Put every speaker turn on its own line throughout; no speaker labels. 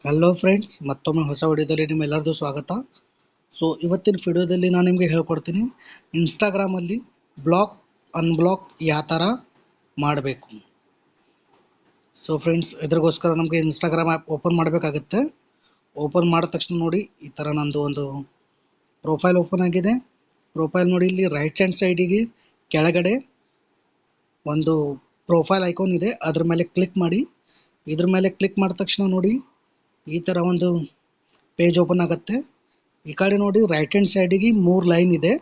Hello friends, ಮತ್ತೊಮ್ಮೆ ಹೊಸ ವಿಡಿಯೋದಲ್ಲಿ ನಿಮ್ಮೆಲ್ಲರದು ಸ್ವಾಗತ. ಸೊ ಇವತ್ತಿನ ವಿಡಿಯೋದಲ್ಲಿ ನಾನು ನಿಮಗೆ ಹೇಳ್ಕೊಡ್ತೀನಿ ಇನ್ಸ್ಟಾಗ್ರಾಮಲ್ಲಿ ಬ್ಲಾಕ್ ಅನ್ಬ್ಲಾಕ್ ಯಾವ ಥರ ಮಾಡಬೇಕು. ಸೊ ಫ್ರೆಂಡ್ಸ್, ಇದ್ರಿಗೋಸ್ಕರ ನಮಗೆ ಇನ್ಸ್ಟಾಗ್ರಾಮ್ ಆ್ಯಪ್ ಓಪನ್ ಮಾಡಬೇಕಾಗುತ್ತೆ. ಓಪನ್ ಮಾಡಿದ ತಕ್ಷಣ ನೋಡಿ, ಈ ಥರ ನಂದು ಒಂದು ಪ್ರೊಫೈಲ್ ಓಪನ್ ಆಗಿದೆ. ಪ್ರೊಫೈಲ್ ನೋಡಿ, ಇಲ್ಲಿ ರೈಟ್ ಹ್ಯಾಂಡ್ ಸೈಡಿಗೆ ಕೆಳಗಡೆ ಒಂದು ಪ್ರೊಫೈಲ್ ಐಕಾನ್ ಇದೆ, ಅದ್ರ ಮೇಲೆ ಕ್ಲಿಕ್ ಮಾಡಿ. ಇದ್ರ ಮೇಲೆ ಕ್ಲಿಕ್ ಮಾಡಿದ ತಕ್ಷಣ ನೋಡಿ, ಈ ಥರ ಒಂದು ಪೇಜ್ ಓಪನ್ ಆಗುತ್ತೆ. ಈ ಕಡೆ ನೋಡಿ, ರೈಟ್ ಹ್ಯಾಂಡ್ ಸೈಡಿಗೆ 3 ಲೈನ್ ಇದೆ.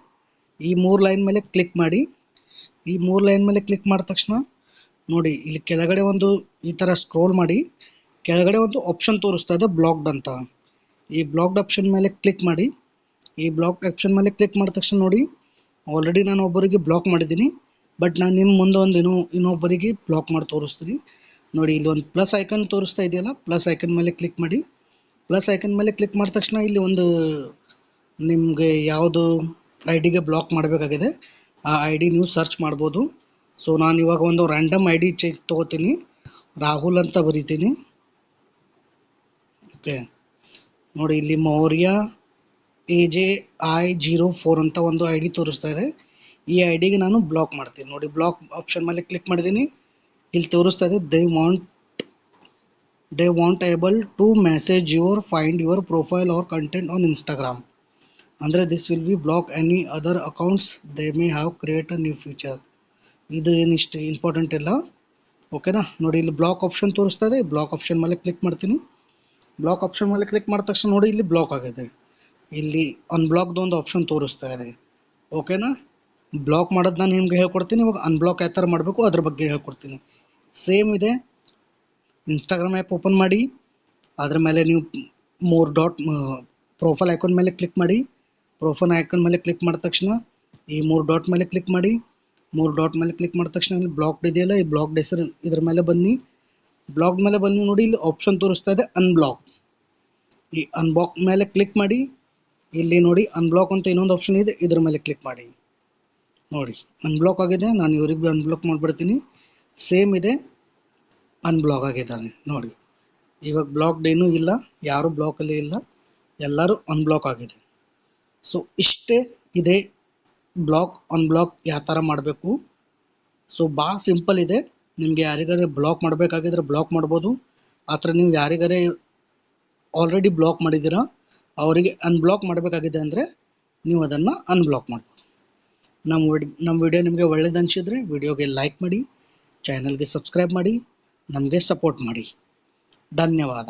ಈ 3 ಲೈನ್ ಮೇಲೆ ಕ್ಲಿಕ್ ಮಾಡಿ. ಈ 3 ಲೈನ್ ಮೇಲೆ ಕ್ಲಿಕ್ ಮಾಡಿದ ತಕ್ಷಣ ನೋಡಿ, ಇಲ್ಲಿ ಕೆಳಗಡೆ ಒಂದು ಈ ಥರ ಸ್ಕ್ರೋಲ್ ಮಾಡಿ. ಕೆಳಗಡೆ ಒಂದು ಆಪ್ಷನ್ ತೋರಿಸ್ತಾ ಇದೆ ಬ್ಲಾಕ್ಡ್ ಅಂತ. ಈ ಬ್ಲಾಕ್ಡ್ ಆಪ್ಷನ್ ಮೇಲೆ ಕ್ಲಿಕ್ ಮಾಡಿ. ಈ ಬ್ಲಾಕ್ ಆಪ್ಷನ್ ಮೇಲೆ ಕ್ಲಿಕ್ ಮಾಡಿದ ತಕ್ಷಣ ನೋಡಿ, ಆಲ್ರೆಡಿ ನಾನು ಒಬ್ಬರಿಗೆ ಬ್ಲಾಕ್ ಮಾಡಿದ್ದೀನಿ. ಬಟ್ ನಾನು ನಿಮ್ಮ ಮುಂದೆ ಒಂದು ಇನ್ನೊಬ್ಬರಿಗೆ ಬ್ಲಾಕ್ ಮಾಡಿ ತೋರಿಸ್ತೀನಿ. ನೋಡಿ, ಇಲ್ಲಿ ಒಂದು ಪ್ಲಸ್ ಐಕನ್ ತೋರಿಸ್ತಾ ಇದೆಯಲ್ಲ, ಪ್ಲಸ್ ಐಕನ್ ಮೇಲೆ ಕ್ಲಿಕ್ ಮಾಡಿ. ಪ್ಲಸ್ ಐಕನ್ ಮೇಲೆ ಕ್ಲಿಕ್ ಮಾಡಿದ ತಕ್ಷಣ ಇಲ್ಲಿ ಒಂದು ನಿಮಗೆ ಯಾವುದು ಐ ಡಿಗೆ ಬ್ಲಾಕ್ ಮಾಡಬೇಕಾಗಿದೆ ಆ ಐ ಡಿ ನೀವು ಸರ್ಚ್ ಮಾಡ್ಬೋದು. ಸೊ ನಾನು ಇವಾಗ ಒಂದು ರ್ಯಾಂಡಮ್ ಐ ಡಿ ತೊಗೋತೀನಿ, ರಾಹುಲ್ ಅಂತ ಬರಿತೀನಿ. ಓಕೆ, ನೋಡಿ ಇಲ್ಲಿ ಮೌರ್ಯ AJI04 ಅಂತ ಒಂದು ಐ ಡಿ ತೋರಿಸ್ತಾ ಇದೆ. ಈ ಐ ಡಿಗೆ ನಾನು ಬ್ಲಾಕ್ ಮಾಡ್ತೀನಿ. ನೋಡಿ, ಬ್ಲಾಕ್ ಆಪ್ಷನ್ ಮೇಲೆ ಕ್ಲಿಕ್ ಮಾಡಿದ್ದೀನಿ. ಇಲ್ಲಿ ತೋರಿಸ್ತಾ ಇದೆ they want able to message find your profile or content on Instagram. ಅಂದರೆ this will be block any other accounts they may have create a new feature. ಇದು ಏನಿಷ್ಟು ಇಂಪಾರ್ಟೆಂಟ್ ಇಲ್ಲ, ಓಕೆನಾ. ನೋಡಿ, ಇಲ್ಲಿ ಬ್ಲಾಕ್ ಆಪ್ಷನ್ ತೋರಿಸ್ತಾ ಇದೆ. ಬ್ಲಾಕ್ ಆಪ್ಷನ್ ಮೇಲೆ ಕ್ಲಿಕ್ ಮಾಡ್ತೀನಿ. ಬ್ಲಾಕ್ ಆಪ್ಷನ್ ಮೇಲೆ ಕ್ಲಿಕ್ ಮಾಡಿದ ತಕ್ಷಣ ನೋಡಿ, ಇಲ್ಲಿ ಬ್ಲಾಕ್ ಆಗಿದೆ. ಇಲ್ಲಿ ಅನ್ಬ್ಲಾಕ್ದು ಒಂದು ಆಪ್ಷನ್ ತೋರಿಸ್ತಾ ಇದೆ, ಓಕೆನಾ. ಬ್ಲಾಕ್ ಮಾಡೋದು ನಾನು ನಿಮಗೆ ಹೇಳ್ಕೊಡ್ತೀನಿ. ಇವಾಗ ಅನ್ಬ್ಲಾಕ್ ಯಾವ ಥರ ಮಾಡಬೇಕು ಅದ್ರ ಬಗ್ಗೆ ಹೇಳ್ಕೊಡ್ತೀನಿ. ಸೇಮ್ ಇದೆ. ಇನ್ಸ್ಟಾಗ್ರಾಮ್ ಆ್ಯಪ್ ಓಪನ್ ಮಾಡಿ, ಅದ್ರ ಮೇಲೆ ನೀವು 3 ಡಾಟ್ ಪ್ರೊಫೈಲ್ ಐಕಾನ್ ಮೇಲೆ ಕ್ಲಿಕ್ ಮಾಡಿ. ಪ್ರೊಫೈಲ್ ಐಕಾನ್ ಮೇಲೆ ಕ್ಲಿಕ್ ಮಾಡಿದ ತಕ್ಷಣ ಈ 3 ಡಾಟ್ ಮೇಲೆ ಕ್ಲಿಕ್ ಮಾಡಿ. 3 ಡಾಟ್ ಮೇಲೆ ಕ್ಲಿಕ್ ಮಾಡಿದ ತಕ್ಷಣ ಇಲ್ಲಿ ಬ್ಲಾಕ್ಡ್ ಇದೆಯಲ್ಲ, ಈ ಬ್ಲಾಕ್ಡ್ ಹೆಸರು ಇದ್ರ ಮೇಲೆ ಬನ್ನಿ. ಬ್ಲಾಕ್ ಮೇಲೆ ಬನ್ನಿ. ನೋಡಿ, ಇಲ್ಲಿ ಆಪ್ಷನ್ ತೋರಿಸ್ತಾ ಇದೆ ಅನ್ಬ್ಲಾಕ್. ಈ ಅನ್ಬ್ಲಾಕ್ ಮೇಲೆ ಕ್ಲಿಕ್ ಮಾಡಿ. ಇಲ್ಲಿ ನೋಡಿ, ಅನ್ಬ್ಲಾಕ್ ಅಂತ ಇನ್ನೊಂದು ಆಪ್ಷನ್ ಇದೆ, ಇದ್ರ ಮೇಲೆ ಕ್ಲಿಕ್ ಮಾಡಿ. ನೋಡಿ, ಅನ್ಬ್ಲಾಕ್ ಆಗಿದೆ. ನಾನು ಇವರಿಗೆ ಅನ್ಬ್ಲಾಕ್ ಮಾಡಿಬಿಡ್ತೀನಿ. ಸೇಮ್ ಇದೆ, ಅನ್ಬ್ಲಾಕ್ ಆಗಿದ್ದಾನೆ. ನೋಡಿ, ಇವಾಗ ಬ್ಲಾಕ್ಡ್ ಏನೂ ಇಲ್ಲ, ಯಾರು ಬ್ಲಾಕಲ್ಲಿ ಇಲ್ಲ, ಎಲ್ಲರೂ ಅನ್ಬ್ಲಾಕ್ ಆಗಿದೆ. ಸೊ ಇಷ್ಟೇ ಇದೆ ಬ್ಲಾಕ್ ಅನ್ಬ್ಲಾಕ್ ಯಾವ ಥರ ಮಾಡಬೇಕು. ಸೊ ಭಾಳ ಸಿಂಪಲ್ ಇದೆ. ನಿಮಗೆ ಯಾರಿಗಾರೆ ಬ್ಲಾಕ್ ಮಾಡಬೇಕಾಗಿದ್ರೆ ಬ್ಲಾಕ್ ಮಾಡ್ಬೋದು. ಆ ಥರ ನೀವು ಯಾರಿಗಾರೆ ಆಲ್ರೆಡಿ ಬ್ಲಾಕ್ ಮಾಡಿದ್ದೀರಾ ಅವರಿಗೆ ಅನ್ಬ್ಲಾಕ್ ಮಾಡಬೇಕಾಗಿದೆ ಅಂದರೆ ನೀವು ಅದನ್ನು ಅನ್ಬ್ಲಾಕ್ ಮಾಡ್ಬೋದು. ನಮ್ಮ ವಿಡಿಯೋ ನಿಮಗೆ ಒಳ್ಳೇದು ಅನಿಸಿದರೆ ವಿಡಿಯೋಗೆ ಲೈಕ್ ಮಾಡಿ, ಚಾನಲ್ಗೆ ಸಬ್ಸ್ಕ್ರೈಬ್ ಮಾಡಿ, ನಮಗೆ ಸಪೋರ್ಟ್ ಮಾಡಿ. ಧನ್ಯವಾದ.